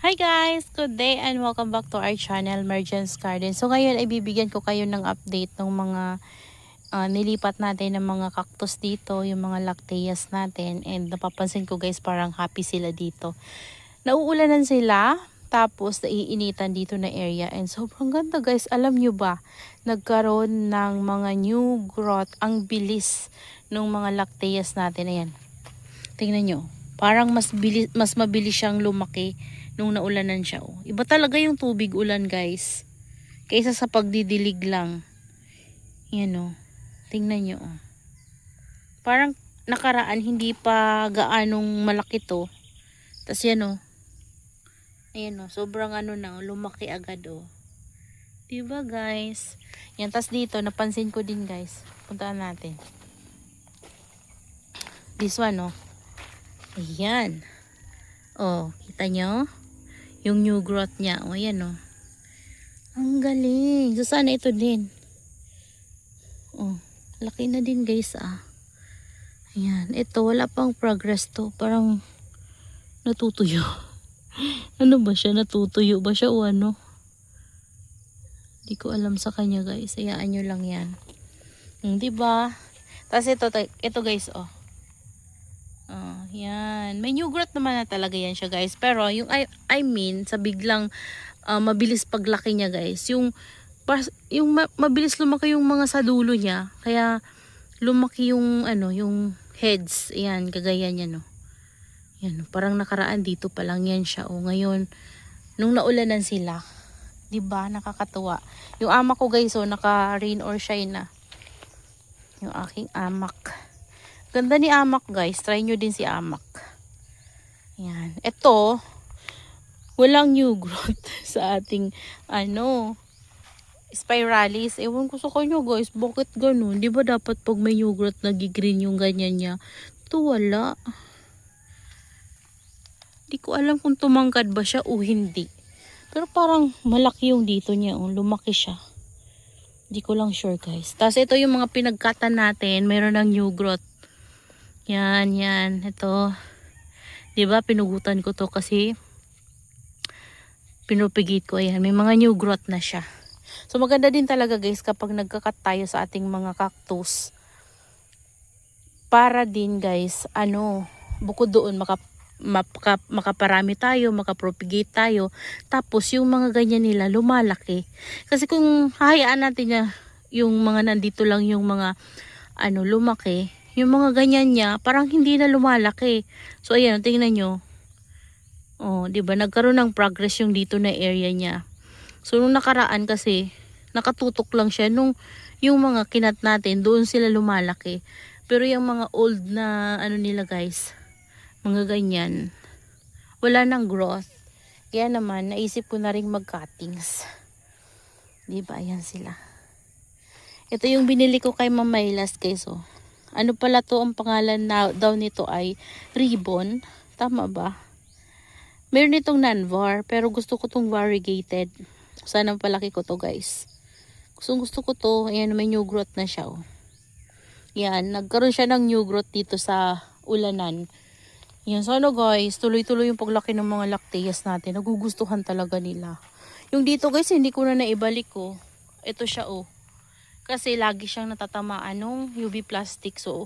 Hi guys! Good day and welcome back to our channel, Mergence Garden. So ngayon ay bibigyan ko kayo ng update ng mga nilipat natin ng mga cactus dito, yung mga lacteas natin. And napapansin ko guys, parang happy sila dito. Nauulanan sila, tapos naiinitan dito na area. And sobrang ganda guys, alam nyo ba? Nagkaroon ng mga new growth, ang bilis ng mga lacteas natin. Ayan, tingnan nyo. Parang mas mabilis siyang lumaki nung naulanan siya. Oh. Iba talaga yung tubig ulan guys. Kaysa sa pagdidilig lang. Yan o. Oh. Tingnan nyo. Oh. Parang nakaraan hindi pa gaanong malaki to. Tapos yan o. Oh. Ayan o. Oh. Sobrang ano na. Oh. Lumaki agad o. Oh. Diba guys? Yan. Tapos dito napansin ko din guys. Puntaan natin. This one o. Oh. Ayan. Oh. Kita nyo? Yung new growth niya. O, ayan o. Ang galing. So, sana ito din. O, laki na din guys ah. Ayan. Ito, wala pang progress to. Parang natutuyo. Ano ba siya? Natutuyo ba siya o ano? Hindi ko alam sa kanya guys. Hayaan nyo lang yan. Diba? Tapos ito guys oh. Yan. May new growth naman na talaga yan siya guys. Pero yung I mean sa biglang mabilis paglaki niya guys. Yung mabilis lumaki yung mga sa dulo niya. Kaya lumaki yung ano, yung heads. Yan, kagaya niya no. Yan, parang nakaraan dito pa lang yan siya. O ngayon, nung naulanan sila, 'di ba? Nakakatuwa. Yung ama ko guys, so naka rain or shine na. Yung aking amak. Ganda ni amak guys. Try nyo din si amak. Yan. Ito, walang new growth sa ating ano, spiralis. Ewan ko sa kanya guys. Bakit ganun? Di ba dapat pag may new growth nagigreen yung ganyan niya? Ito wala. Di ko alam kung tumangkad ba siya o hindi. Pero parang malaki yung dito niya. Lumaki siya. Di ko lang sure guys. Tapos ito yung mga pinagkatan natin. Mayroon ng new growth. Yan, yan. Ito. Diba, pinugutan ko to kasi pinupigit ko. Ayan, may mga new growth na siya. So, maganda din talaga guys kapag nagkakat tayo sa ating mga cactus. Para din guys, ano, bukod doon, makaparami tayo, makapropagate tayo. Tapos, yung mga ganyan nila, lumalaki. Kasi kung hahayaan natin niya, yung mga nandito lang yung mga, ano, lumaki, yung mga ganyan niya, parang hindi na lumalaki. So, ayan, tingnan nyo. Oh, diba? Nagkaroon ng progress yung dito na area niya. So, nung nakaraan kasi, nakatutok lang siya. Nung yung mga kinat natin, doon sila lumalaki. Pero yung mga old na, ano nila guys, mga ganyan, wala nang growth. Kaya naman, naisip ko na rin mag-cuttings. Diba? Ayan sila. Ito yung binili ko kay Mama Ilas guys, oh. Ano pala to, ang pangalan daw nito ay ribbon. Tama ba? Meron itong non-var, pero gusto ko tong variegated. Sana palaki ko to guys. Gusto ko to. Ayan, may new growth na siya. Oh. Yan, nagkaroon siya ng new growth dito sa ulanan. Yan, so ano guys, tuloy-tuloy yung paglaki ng mga lacteas natin. Nagugustuhan talaga nila. Yung dito guys, hindi ko na naibalik ko. Ito siya oh. Kasi lagi siyang natatamaan ng UV plastic. So,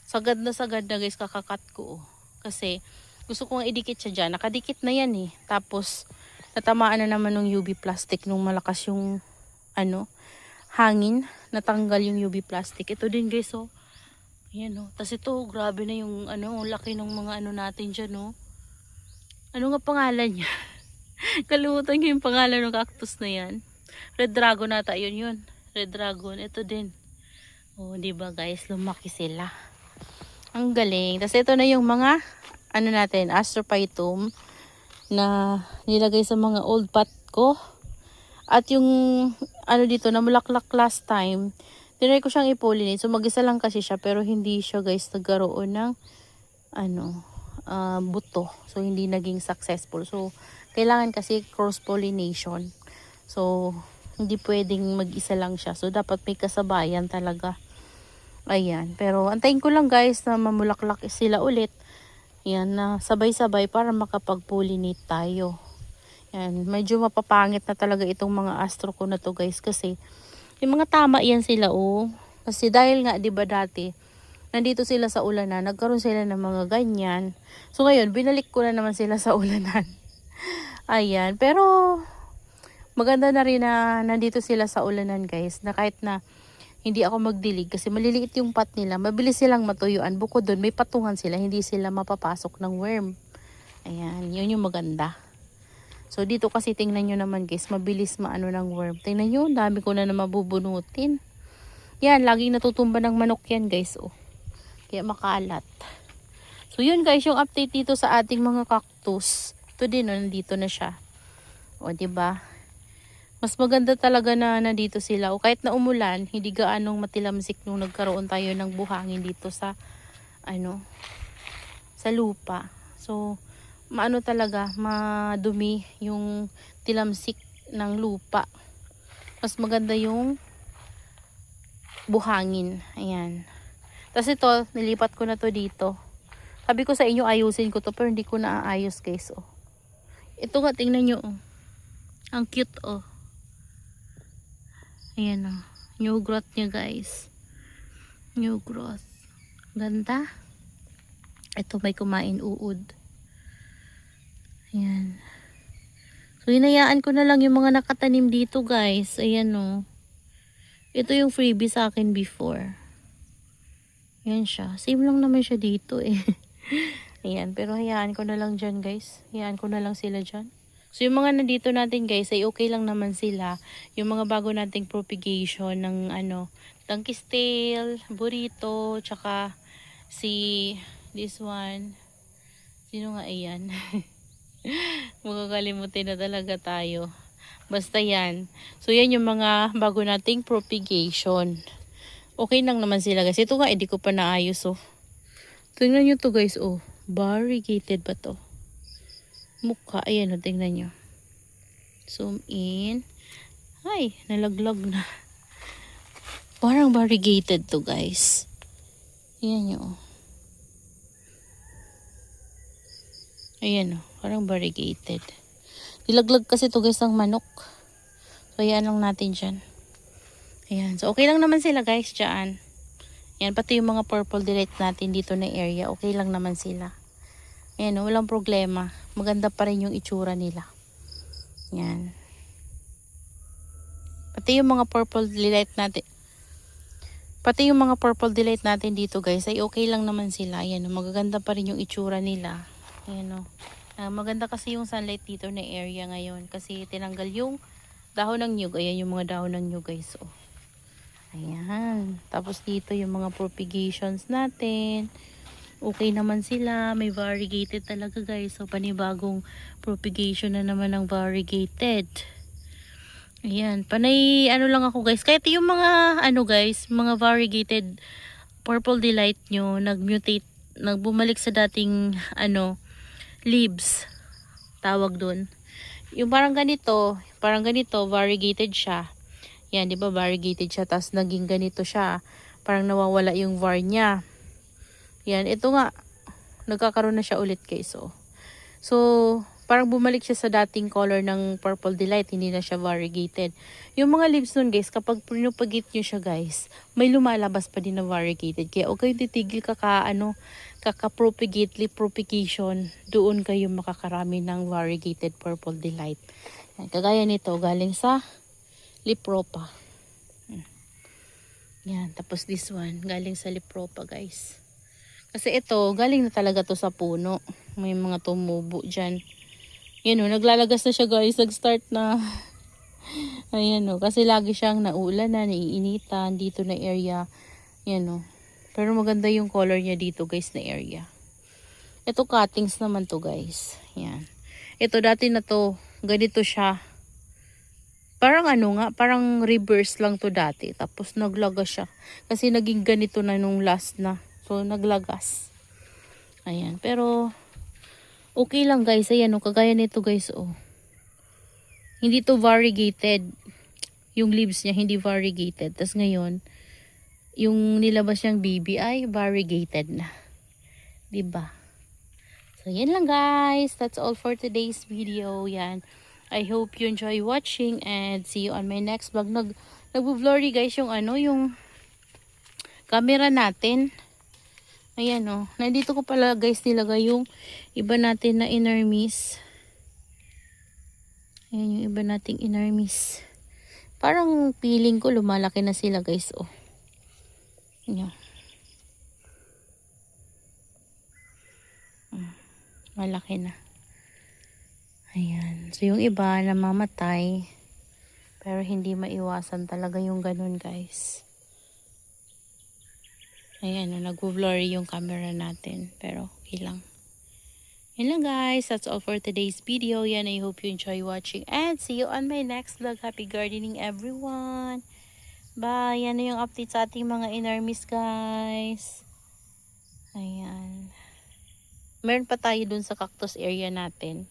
sagad na guys, kakakat ko. Kasi, gusto kong idikit siya dyan. Nakadikit na yan eh. Tapos, natamaan na naman ng UV plastic nung malakas yung, ano, hangin. Natanggal yung UV plastic. Ito din guys, oh. Ayan, oh. Tapos ito, grabe na yung, ano, laki ng mga ano natin dyan, oh. Ano nga pangalan niya? Kalimutan ko yung pangalan ng cactus na yan. Red Dragon nata, yun. Red Dragon, ito din. Oh, di ba guys, lumaki sila. Ang galing. Tapos ito na yung mga ano natin, Astrophytum na nilagay sa mga old pot ko. At yung ano dito na mulaklak last time, tinry ko siyang i-pollinate. So mag-isa lang kasi siya pero hindi siya guys nagkaroon ng ano, buto. So hindi naging successful. So kailangan kasi cross pollination. So hindi pwedeng mag-isa lang siya. So, dapat may kasabayan talaga. Ayan. Pero, antayin ko lang guys na mamulaklak sila ulit. Ayan, na sabay-sabay para makapag-pollinate tayo. Yan, medyo mapapangit na talaga itong mga astro ko na to guys, kasi yung mga tama yan sila oh. Kasi dahil nga 'di ba dati nandito sila sa ulanan, nagkaroon sila ng mga ganyan. So ngayon binalik ko na naman sila sa ulanan. Ayan, pero maganda na rin na nandito sila sa ulanan guys, na kahit na hindi ako magdilig kasi maliliit yung pot nila, mabilis silang matuyuan. Bukod doon may patungan sila, hindi sila mapapasok ng worm. Ayan, yun yung maganda. So dito kasi tingnan nyo naman guys, mabilis maano ng worm. Tingnan nyo, dami ko na mabubunutin. Yan, laging natutumba ng manok yan guys oh. Kaya makalat. So yun guys, yung update dito sa ating mga cactus. Ito din oh, nandito na siya. O diba? Mas maganda talaga na nandito sila. O kahit na umulan, hindi gaanong matilamsik nung nagkaroon tayo ng buhangin dito sa sa lupa. So maano talaga, madumi yung tilamsik ng lupa. Mas maganda yung buhangin. Ayan. Tapos ito, nilipat ko na to dito. Sabi ko sa inyo, ayusin ko to, pero hindi ko naaayos guys. Oh. Ito nga, tingnan nyo. Oh. Ang cute oh. Ayan oh. New growth niya guys. New growth. Ganda. Ito may kumain uod. Ayan. So, hinayaan ko na lang yung mga nakatanim dito guys. Ayan oh. Ito yung freebie sa akin before. Ayan siya. Same lang naman siya dito eh. Ayan. Pero hayaan ko na lang dyan guys. Hayaan ko na lang sila dyan. So yung mga nandito natin guys ay okay lang naman sila. Yung mga bago nating propagation ng Donkey's tail, burrito, tsaka this one. Sino nga iyan? Makakalimutin na talaga tayo. Basta yan. So yan yung mga bago nating propagation. Okay lang naman sila guys. Ito nga, hindi ko pa naayos oh. Tingnan nyo to guys oh. Variegated ba to? Mukha. Ayan oh, tingnan nyo. Zoom in. Ay, nalaglag na. Parang variegated to guys. Ayan nyo oh. Ayan oh, parang variegated. Nilaglag kasi to guys ang manok. So ayan lang natin dyan. Ayan. So, okay lang naman sila guys dyan. Ayan. Pati yung mga purple delight natin dito na area. Okay lang naman sila. Ayan. Walang problema. Maganda pa rin yung itsura nila. Ayan. Pati yung mga purple delight natin. Pati yung mga purple delight natin dito guys ay okay lang naman sila. Ayan. Magaganda pa rin yung itsura nila. Ayan. Maganda kasi yung sunlight dito na area ngayon. Kasi tinanggal yung dahon ng nyug. Ayan yung mga dahon ng nyug guys. Oh. Ayan. Tapos dito yung mga propagations natin. Okay naman sila. May variegated talaga guys. So panibagong propagation na naman ng variegated. Ayan. Panay lang ako guys. Kahit yung mga guys, mga variegated purple delight nyo nag-mutate, nagbumalik sa dating leaves. Tawag dun. Yung parang ganito variegated siya. Yan, di ba variegated siya, tapos naging ganito siya. Parang nawawala yung var niya. Yan, ito nga, nagkakaroon na siya ulit guys. So, parang bumalik siya sa dating color ng purple delight, hindi na siya variegated. Yung mga leaves nun guys, kapag pinupagit nyo siya guys, may lumalabas pa din na variegated. Kaya okay, titigil kaka-propagate, propagation, doon kayo makakarami ng variegated purple delight. Yan, kagaya nito, galing sa Lipropa. Yan, tapos this one, galing sa Lipropa guys. Kasi ito, galing na talaga to sa puno. May mga tumubo dyan. Yan o, naglalagas na siya guys, nag-start na. Ayan o, kasi lagi siyang naulan na, naiinitan dito na area. Yan o. Pero maganda yung color niya dito guys na area. Ito cuttings naman to guys. Yan. Ito dati na to, ganito siya. Parang parang reverse lang to dati. Tapos naglagas siya. Kasi naging ganito na nung last na. So naglagas. Ayan. Pero okay lang guys. Ayan o. Kagaya nito guys o. Hindi to variegated. Yung leaves niya hindi variegated. Tapos ngayon, yung nilabas niyang baby ay variegated na. Diba? So yan lang guys. That's all for today's video. Yan. I hope you enjoy watching and see you on my next vlog. Nagbo-blurry guys yung yung camera natin. Ayan oh. Nandito ko pala guys nilagay yung iba natin na inner miss. Ayan yung iba nating inner miss. Parang feeling ko lumalaki na sila guys oh. Ayan. Malaki na. Ayan. So, yung iba namamatay. Pero hindi maiwasan talaga yung ganun, guys. Ayan, nag-blurry yung camera natin. Pero, okay lang. Yun lang, guys. That's all for today's video. Yan, I hope you enjoy watching. And see you on my next vlog. Happy gardening, everyone. Bye. Yan na yung update sa ating mga inarmis, guys. Ayan. Meron pa tayo dun sa cactus area natin.